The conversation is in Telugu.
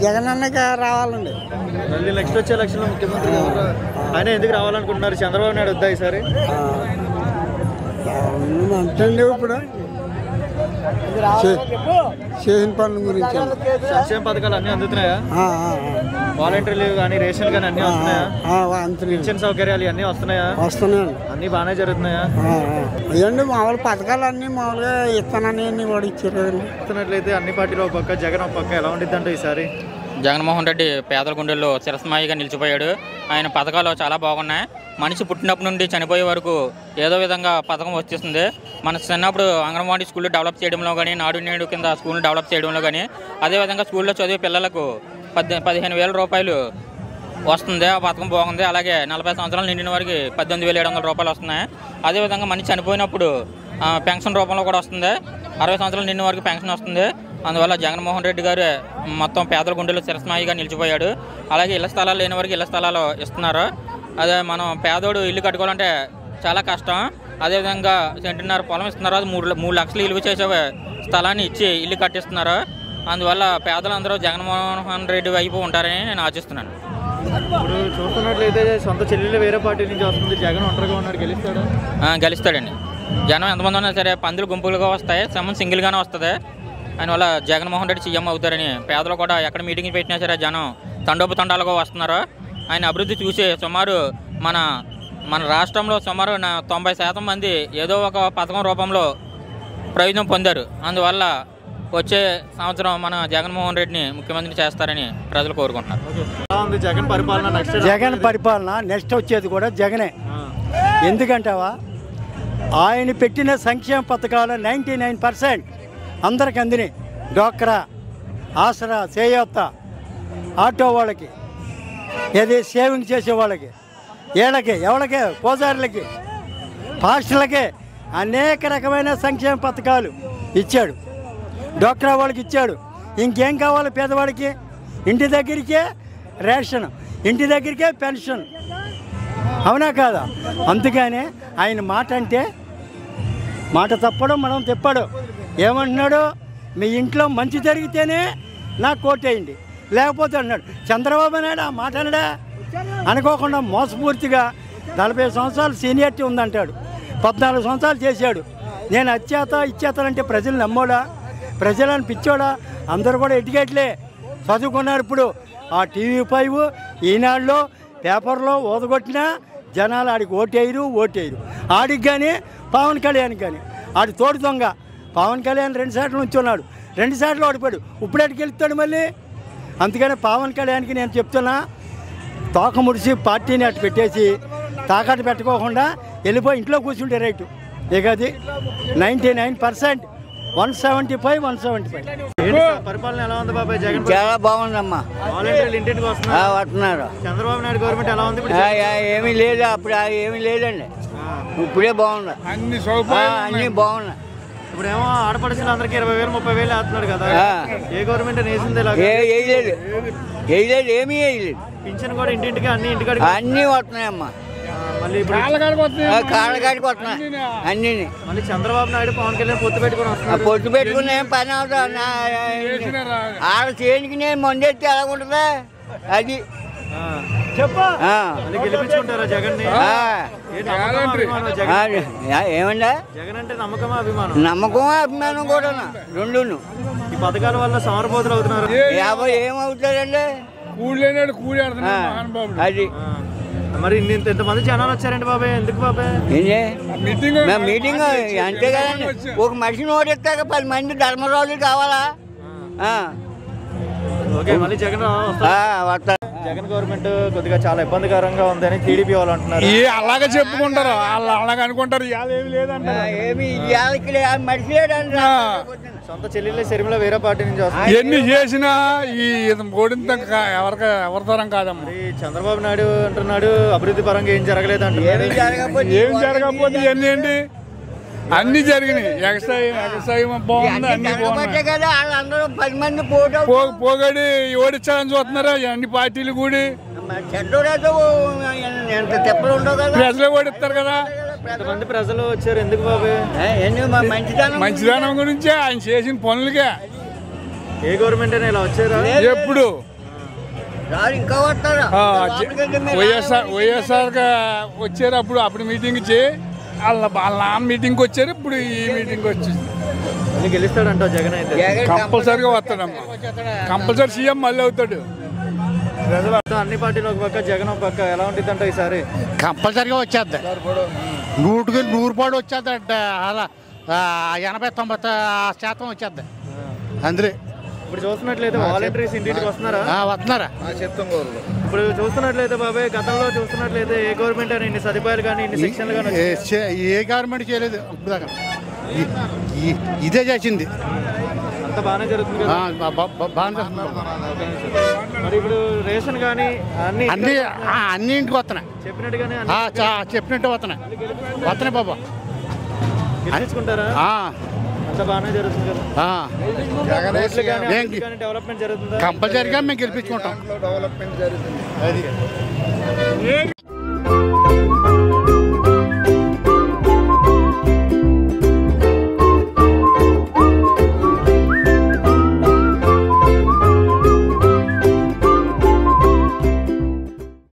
జగన్ అన్నకి రావాలండి. మళ్ళీ నెక్స్ట్ వచ్చే ఎలక్షన్లో ముఖ్యమంత్రి ఆయన ఎందుకు రావాలనుకుంటున్నారు? చంద్రబాబు నాయుడు వద్దా ఈసారి? అంటండి ఇప్పుడు చేసిన పనుల గురించి సంక్షేమ పథకాలు అన్నీ అందుతున్నాయా? వాలంటీర్లు కానీ రేషన్ కానీ అన్నీ వస్తున్నాయా? పింఛన్ సౌకర్యాలు ఇవన్నీ వస్తున్నాయా? వస్తున్నాయండి. అన్నీ బాగానే జరుగుతున్నాయా? అయ్యండి మామూలు పథకాలు అన్నీ మామూలుగా ఇస్తానని కూడా ఇచ్చారు. ఇస్తున్నట్లయితే అన్ని పార్టీలు ఒక పక్క, జగన్ ఒక పక్క, ఎలా ఉండిద్ది అంటే ఈసారి? జగన్మోహన్ రెడ్డి పేదల గుండెల్లో చిరస్థాయిగా నిలిచిపోయాడు. ఆయన పథకాలు చాలా బాగున్నాయి. మనిషి పుట్టినప్పటి నుండి చనిపోయే వరకు ఏదో విధంగా పథకం వచ్చేస్తుంది. మన చిన్నప్పుడు అంగన్వాడీ స్కూళ్ళు డెవలప్ చేయడంలో కానీ, నాడు నేడు కింద స్కూల్ని డెవలప్ చేయడంలో కానీ, అదేవిధంగా స్కూల్లో చదివే పిల్లలకు 15,000 రూపాయలు వస్తుంది. ఆ పథకం బాగుంది. అలాగే 40 సంవత్సరాలు నిండిన వారికి 18,700 రూపాయలు వస్తున్నాయి. అదేవిధంగా మనిషి చనిపోయినప్పుడు పెన్షన్ రూపంలో కూడా వస్తుంది. 60 సంవత్సరాలు నిండిన వారికి పెన్షన్ వస్తుంది. అందువల్ల జగన్మోహన్ రెడ్డి గారు మొత్తం పేదల గుండెలో చిరస్థాయిగా నిలిచిపోయాడు. అలాగే ఇళ్ల స్థలాలు లేని వారికి ఇళ్ల స్థలాలు ఇస్తున్నారు. అదే మనం పేదోడు ఇల్లు కట్టుకోవాలంటే చాలా కష్టం. అదేవిధంగా సెంటున్నర పొలం ఇస్తున్నారు. అది 3 లక్షలు విలువ చేసే స్థలాన్ని ఇచ్చి ఇల్లు కట్టిస్తున్నారు. అందువల్ల పేదలందరూ జగన్మోహన్ రెడ్డి వైపు ఉంటారని నేను ఆశిస్తున్నాను. ఇప్పుడు చూస్తున్నట్లయితే సొంత చెల్లెలు వేరే పార్టీ నుంచి వస్తుంది. జగన్ ఒంటరిగా ఉన్నాడు, గెలుస్తాడు? గెలుస్తాడండి. జనం ఎంతమంది ఉన్నా సరే పందులు గుంపులుగా వస్తాయి, సమ్మన్ సింగిల్గానే వస్తుంది. అందువల్ల జగన్మోహన్ రెడ్డి సీఎం అవుతారని పేదలు కూడా ఎక్కడ మీటింగ్ పెట్టినా సరే జనం తండోపతండాలుగా వస్తున్నారు. ఆయన అభివృద్ధి చూసి సుమారు మన రాష్ట్రంలో సుమారు 90% మంది ఏదో ఒక పథకం రూపంలో ప్రయోజనం పొందారు. అందువల్ల వచ్చే సంవత్సరం మన జగన్మోహన్ రెడ్డిని ముఖ్యమంత్రి చేస్తారని ప్రజలు కోరుకుంటున్నారు. జగన్ పరిపాలన నెక్స్ట్ వచ్చేది కూడా జగనే. ఎందుకంటావా, ఆయన పెట్టిన సంక్షేమ పథకాలు 99% అందరికి అందినాయి. డ్వాక్రా, ఆసరా, చేయూత, ఆటో వాళ్ళకి, ఏది సేవింగ్ చేసే వాళ్ళకి, ఎవరికి పూజారులకి, పాస్టర్లకి అనేక రకమైన సంక్షేమ పథకాలు ఇచ్చాడు. డ్వాక్రా వాళ్ళకి ఇచ్చాడు. ఇంకేం కావాలి పేదవాడికి? ఇంటి దగ్గరికే రేషన్, ఇంటి దగ్గరికే పెన్షన్. అవునా కాదా? అందుకనే ఆయన మాట అంటే మాట తప్పడం, మనం తిప్పడు. ఏమంటున్నాడు? మీ ఇంట్లో మంచి జరిగితేనే నాకు కోటేయండి, లేకపోతే అన్నాడు. చంద్రబాబు నాయుడు ఆ మాట అన్నాడా? అనుకోకుండా మోసపూర్తిగా 40 సంవత్సరాలు సీనియారిటీ ఉందంటాడు. 14 సంవత్సరాలు చేశాడు. నేను ఇచ్చేతానంటే ప్రజలు నమ్మోడా? ప్రజలను పిచ్చోడా? అందరూ కూడా ఎడ్యుకేట్లే, చదువుకున్నారు. ఇప్పుడు ఆ TV5 ఈనాడులో పేపర్లో ఓదగొట్టినా జనాలు ఆడికి ఓటేయరు. ఆడికి కానీ పవన్ కళ్యాణ్ కానీ ఆడి తోడు దొంగ పవన్ కళ్యాణ్ 2 సార్లు ఉంచున్నాడు. 2 సార్లు ఓడిపోయాడు. ఇప్పుడు ఎటుకి వెళ్తాడు మళ్ళీ? అందుకని పవన్ కళ్యాణ్కి నేను చెప్తున్నా, తోక ముడిసి పార్టీని అటు పెట్టేసి తాకట్టు పెట్టుకోకుండా వెళ్ళిపోయి ఇంట్లో కూర్చుంటే రైటు. ఇక అది 99%, 175, 175. పరిపాలన ఎలా ఉంది బాబాయ్? జగన్ చాలా బాగుందమ్మా. వాలంటీర్లు ఇంటింటికి వస్తున్నారు. చంద్రబాబు నాయుడు గవర్నమెంట్ ఎలా ఉంది? ఏమీ లేదు, అప్పుడు ఏమీ లేదండి. ఇప్పుడే బాగుంది, అన్నీ బాగున్నాయి. ఇప్పుడేమో ఆడపడుచులు అందరికి 20,000, 30,000 వేస్తున్నాడు కదా. ఏ గవర్నమెంట్ వేసింది? వేయలేదు, ఏమీ వేయలేదు. పింఛన్ కూడా ఇంటింటికి, ఇంటికాడికి అన్నీ వస్తున్నాయమ్మా. మళ్ళీ కాళ్ళకాడికి వస్తున్నాయి అన్నీ. మళ్ళీ చంద్రబాబు నాయుడు, పవన్ కళ్యాణ్ పొత్తు పెట్టుకుని వస్తున్నారు. పొత్తు పెట్టుకుని ఏం పని అవుతుంది? ఆడ చేయడానికి నేను మందెత్తి ఎలా ఉంటుందా? అది గెలిపించుకుంటారా జగన్? ఏమండి, జగన్ అంటే నమ్మకమా అభిమానం? నమ్మకం అభిమానం కూడా రెండును. ఈ పథకాల వల్ల సమరబోతులు అవుతున్నారు. ఏమవుతారండి? అది మరి ఎంతమంది జనాలు వచ్చారండి బాబాయ్? ఎందుకు బాబాయ్ మీటింగ్? అంతే కదండి. ఒక మనిషిని ఓడిస్తాక 10 మంది ధర్మరాజులు కావాలా? మళ్ళీ జగన్ వస్తారు. జగన్ గవర్నమెంట్ కొద్దిగా చాలా ఇబ్బందికరంగా ఉందని టీడీపీ వాళ్ళు అంటున్నారు. అలాగే చెప్పుకుంటారు, వాళ్ళు అలాగే అనుకుంటారు. ఏమి లేదంట, మనిషి లేదంట. సొంత చెల్లెళ్ళ శరీరంలో వేరే పార్టీ నుంచి వస్తారు. ఎన్ని చేసినా ఈ ఓడింత ఎవరితరం కాదమ్మా. చంద్రబాబు నాయుడు అంటున్నాడు అభివృద్ధి పరంగా ఏం జరగలేదంట. ఏం జరగకపోతే ఇవన్నీ ఏంటి? అన్ని జరిగినాయి. ఎగసాయం బాగుంది, అన్ని బాగున్నాయి. పోగడి ఓడించాలని చూస్తున్నారు అన్ని పార్టీలు కూడి. ప్రజలు ఓడిస్తారు కదా. ఎంతమంది ప్రజలు వచ్చారు? ఎందుకు బాబాయ్? మంచిదనం గురించి, ఆయన చేసిన పనులకే. ఏ గవర్నమెంట్ అయినా ఇలా వచ్చారా? ఎప్పుడు ఇంకా వస్తారా వైఎస్ఆర్ వచ్చారు అప్పుడు మీటింగ్ ఇచ్చి వాళ్ళ నాన్న మీటింగ్కి వచ్చారు. ఇప్పుడు ఈ మీటింగ్కి వచ్చేసి మళ్ళీ గెలుస్తాడంటావు జగన్ అయితే? కంపల్సరీగా వస్తాడమ్మా. కంపల్సరీ సీఎం మళ్ళీ అవుతాడు. అన్ని పార్టీలు ఒక పక్క, జగన్ ఒక పక్క, ఎలా ఉంటుంది అంటే ఈసారి? కంపల్సరీగా వచ్చేద్ది. 100% వచ్చేద్ది. అలా 80-90% వచ్చేద్ది. అందులో ఇప్పుడు చూస్తున్నట్లయితే వాలంటీర్స్ ఇంటింటికి వస్తున్నారా? వస్తున్నారా? ఇప్పుడు చూస్తున్నట్లయితే బాబాయ్, గతంలో చూస్తున్నట్లయితే ఏ గవర్నమెంట్ అని ఇన్ని సదుపాయాలు కానీ ఇన్ని శిక్షణలు కానీ ఏ గవర్నమెంట్ చేయలేదు ఇప్పుడు దాకా. ఇదే చేసింది. అంత బాగానే జరుగుతుంది కదా? బాగా మరి ఇప్పుడు రేషన్ కానీ అన్ని అన్ని ఇంటికి వస్తున్నాయి. చెప్పినట్టుగానే చెప్పినట్టు వస్తున్నాయి బాబా. గెలిపించుకుంటారా? అంత బాగానే జరుగుతుంది కదా? డెవలప్మెంట్ జరుగుతుందా? కంపల్సరీగా మేము గెలిపించుకుంటాం.